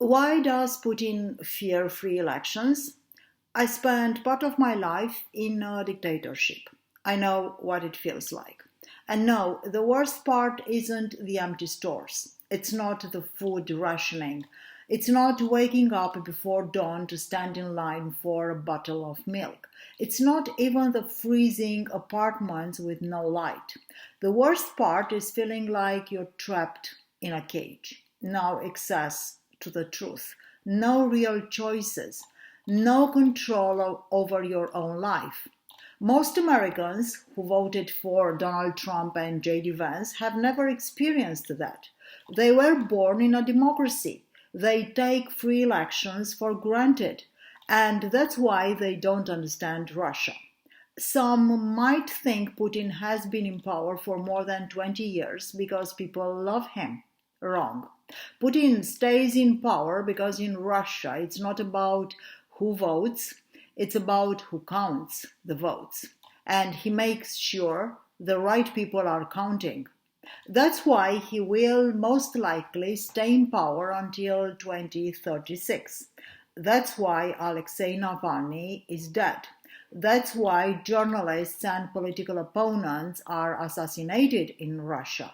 Why does Putin fear free elections? I spent part of my life in a dictatorship. I know what it feels like. And no, the worst part isn't the empty stores. It's not the food rationing. It's not waking up before dawn to stand in line for a bottle of milk. It's not even the freezing apartments with no light. The worst part is feeling like you're trapped in a cage. No access to the truth, no real choices, no control over your own life. Most Americans who voted for Donald Trump and J.D. Vance have never experienced that. They were born in a democracy. They take free elections for granted, and that's why they don't understand Russia. Some might think Putin has been in power for more than 20 years because people love him. Wrong. Putin stays in power because in Russia it's not about who votes, it's about who counts the votes. And he makes sure the right people are counting. That's why he will most likely stay in power until 2036. That's why Alexei Navalny is dead. That's why journalists and political opponents are assassinated in Russia.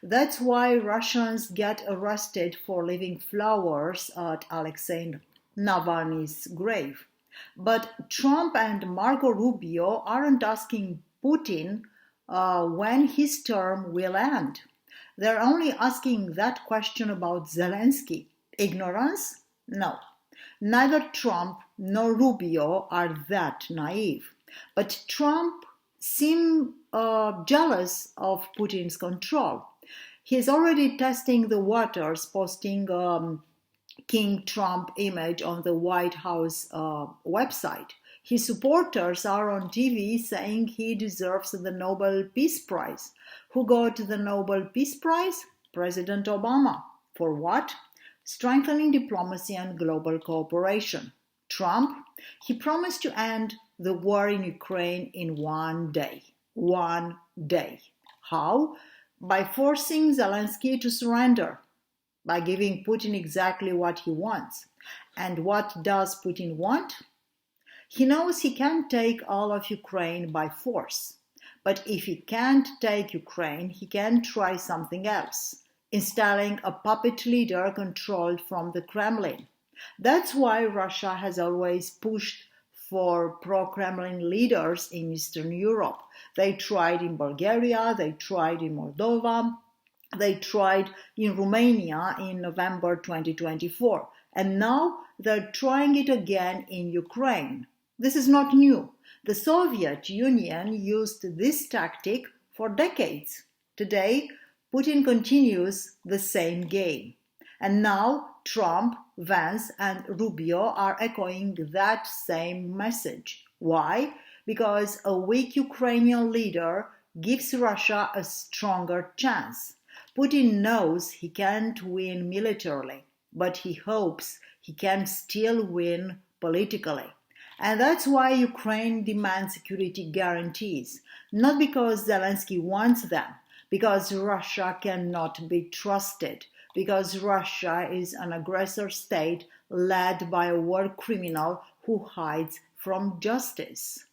That's why Russians get arrested for leaving flowers at Alexei Navalny's grave. But Trump and Marco Rubio aren't asking Putin when his term will end. They're only asking that question about Zelensky. Ignorance? No. Neither Trump nor Rubio are that naive. But Trump seems jealous of Putin's control. He's already testing the waters, posting King Trump image on the White House website. His supporters are on TV saying he deserves the Nobel Peace Prize. Who got the Nobel Peace Prize? President Obama. For what? Strengthening diplomacy and global cooperation. Trump? He promised to end the war in Ukraine in 1 day. 1 day. How? By forcing Zelensky to surrender. By giving Putin exactly what he wants. And what does Putin want? He knows he can't take all of Ukraine by force. But if he can't take Ukraine, he can try something else, installing a puppet leader controlled from the Kremlin. That's why Russia has always pushed for pro-Kremlin leaders in Eastern Europe. They tried in Bulgaria, they tried in Moldova, they tried in Romania in November 2024, and now they're trying it again in Ukraine. This is not new. The Soviet Union used this tactic for decades. Today, Putin continues the same game. And now Trump, Vance, and Rubio are echoing that same message. Why? Because a weak Ukrainian leader gives Russia a stronger chance. Putin knows he can't win militarily, but he hopes he can still win politically. And that's why Ukraine demands security guarantees, not because Zelensky wants them, because Russia cannot be trusted, because Russia is an aggressor state led by a war criminal who hides from justice.